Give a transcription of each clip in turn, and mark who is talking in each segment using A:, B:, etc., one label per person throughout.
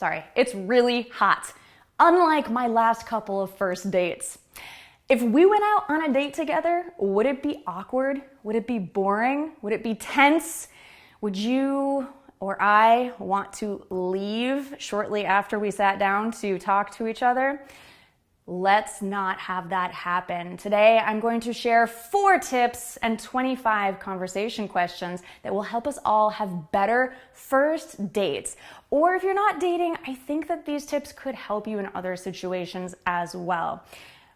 A: Sorry, it's really hot. Unlike my last couple of first dates. If we went out on a date together, would it be awkward? Would it be boring? Would it be tense? Would you or I want to leave shortly after we sat down to talk to each other? Let's not have that happen. Today, I'm going to share 4 tips and 25 conversation questions that will help us all have better first dates. Or if you're not dating, I think that these tips could help you in other situations as well.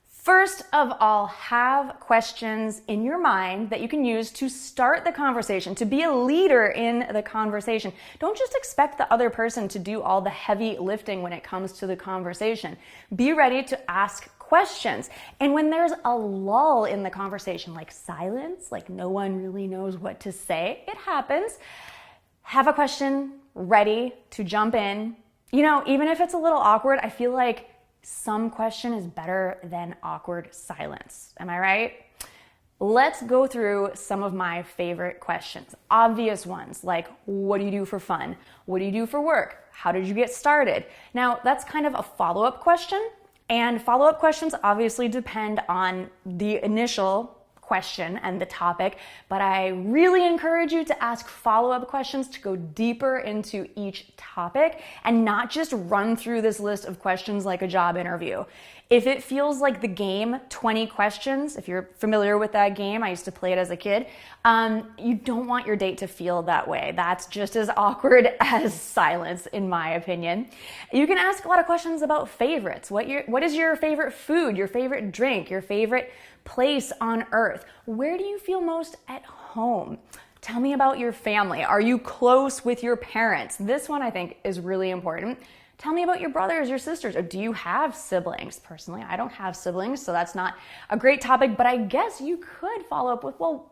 A: First of all, have questions in your mind that you can use to start the conversation, to be a leader in the conversation. Don't just expect the other person to do all the heavy lifting when it comes to the conversation. Be ready to ask questions. And when there's a lull in the conversation, like silence, like no one really knows what to say, it happens. Have a question ready to jump in. You know, even if it's a little awkward, I feel like some question is better than awkward silence. Am I right? Let's go through some of my favorite questions. Obvious ones like, what do you do for fun? What do you do for work? How did you get started? Now, that's kind of a follow-up question, and follow-up questions obviously depend on the initial question and the topic, but I really encourage you to ask follow-up questions to go deeper into each topic and not just run through this list of questions like a job interview. If it feels like the game 20 questions, if you're familiar with that game, I used to play it as a kid, you don't want your date to feel that way. That's just as awkward as silence, in my opinion. You can ask a lot of questions about favorites. What is your favorite food, your favorite drink, your favorite place on earth? Where do you feel most at home? Tell me about your family. Are you close with your parents? This one I think is really important. Tell me about your brothers, your sisters, or do you have siblings? Personally, I don't have siblings, so that's not a great topic, but I guess you could follow up with, well,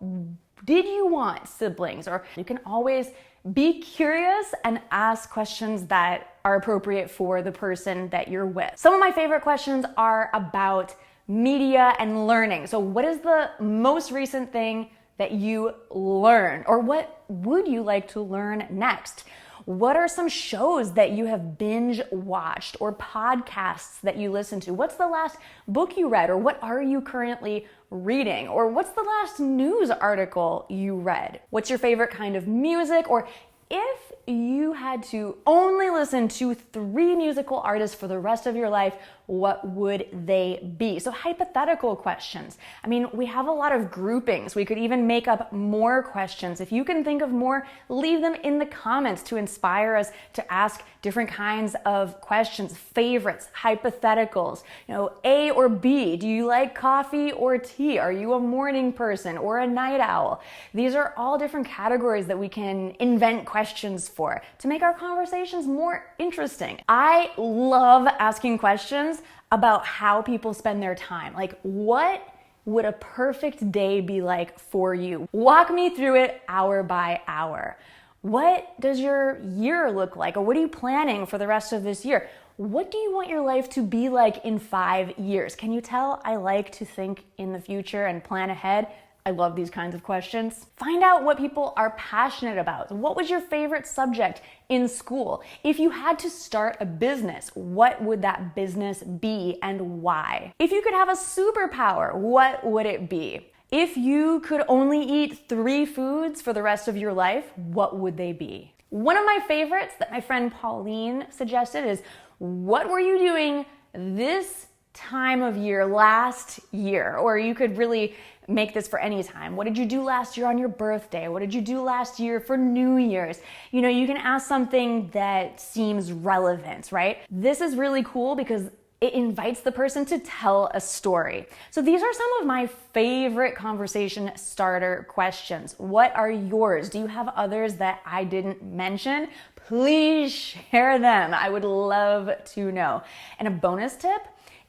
A: did you want siblings? Or you can always be curious and ask questions that are appropriate for the person that you're with. Some of my favorite questions are about media and learning. So what is the most recent thing that you learned? Or what would you like to learn next? What are some shows that you have binge watched or podcasts that you listen to? What's the last book you read? Or what are you currently reading? Or what's the last news article you read? What's your favorite kind of music? Or if you had to only listen to 3 musical artists for the rest of your life, what would they be? So hypothetical questions. I mean, we have a lot of groupings. We could even make up more questions. If you can think of more, leave them in the comments to inspire us to ask different kinds of questions, favorites, hypotheticals. You know, A or B, do you like coffee or tea? Are you a morning person or a night owl? These are all different categories that we can invent questions for to make our conversations more interesting. I love asking questions about how people spend their time. Like, what would a perfect day be like for you? Walk me through it hour by hour. What does your year look like? Or what are you planning for the rest of this year? What do you want your life to be like in 5 years? Can you tell I like to think in the future and plan ahead? I love these kinds of questions. Find out what people are passionate about. What was your favorite subject in school? If you had to start a business, what would that business be and why? If you could have a superpower, what would it be? If you could only eat 3 foods for the rest of your life, what would they be? One of my favorites that my friend Pauline suggested is, what were you doing this time of year last year? Or you could really make this for any time. What did you do last year on your birthday? What did you do last year for New Year's? You know, you can ask something that seems relevant, right? This is really cool because it invites the person to tell a story. So these are some of my favorite conversation starter questions. What are yours? Do you have others that I didn't mention? Please share them. I would love to know. And a bonus tip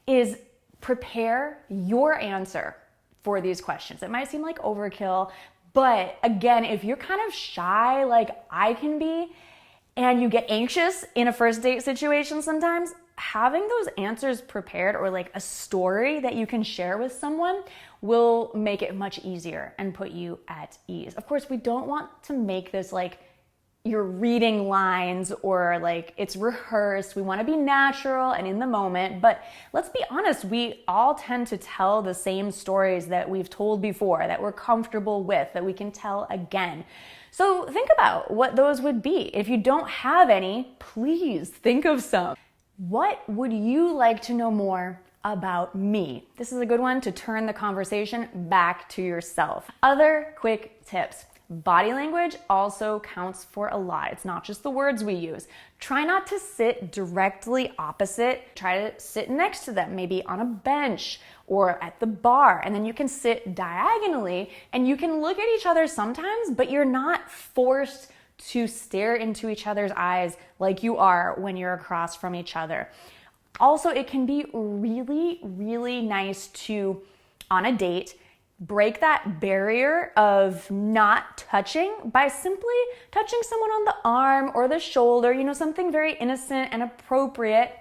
A: is prepare your answer for these questions. It might seem like overkill, but again, if you're kind of shy like I can be, and you get anxious in a first date situation sometimes, having those answers prepared or like a story that you can share with someone will make it much easier and put you at ease. Of course, we don't want to make this like you're reading lines or like it's rehearsed. We want to be natural and in the moment, but let's be honest, we all tend to tell the same stories that we've told before, that we're comfortable with, that we can tell again. So think about what those would be. If you don't have any, please think of some. What would you like to know more about me? This is a good one to turn the conversation back to yourself. Other quick tips. Body language also counts for a lot. It's not just the words we use. Try not to sit directly opposite. Try to sit next to them, maybe on a bench or at the bar. And then you can sit diagonally and you can look at each other sometimes, but you're not forced to stare into each other's eyes like you are when you're across from each other. Also, it can be really, really nice to, on a date, break that barrier of not touching by simply touching someone on the arm or the shoulder, something very innocent and appropriate.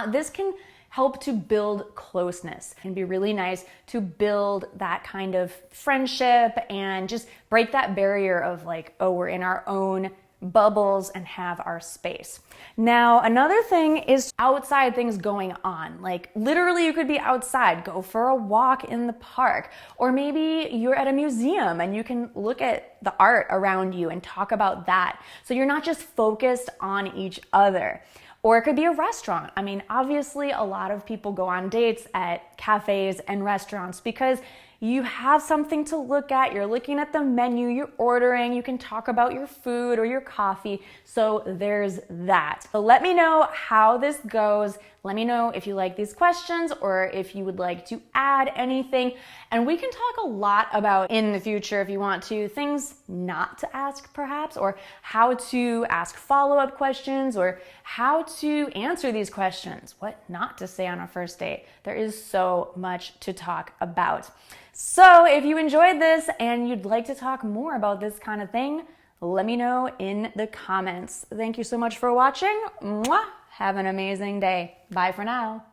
A: This can help to build closeness. It can be really nice to build that kind of friendship and just break that barrier of like, oh, we're in our own bubbles and have our space. Now, another thing is outside things going on. Like literally you could be outside, go for a walk in the park, or maybe you're at a museum and you can look at the art around you and talk about that. So you're not just focused on each other. Or it could be a restaurant. I mean, obviously a lot of people go on dates at cafes and restaurants because you have something to look at, you're looking at the menu, you're ordering, you can talk about your food or your coffee. So there's that. So let me know how this goes. Let me know if you like these questions or if you would like to add anything. And we can talk a lot about in the future, if you want to, things not to ask perhaps, or how to ask follow-up questions, or how to answer these questions, what not to say on a first date. There is so much to talk about. So if you enjoyed this and you'd like to talk more about this kind of thing, let me know in the comments. Thank you so much for watching. Mwah! Have an amazing day. Bye for now.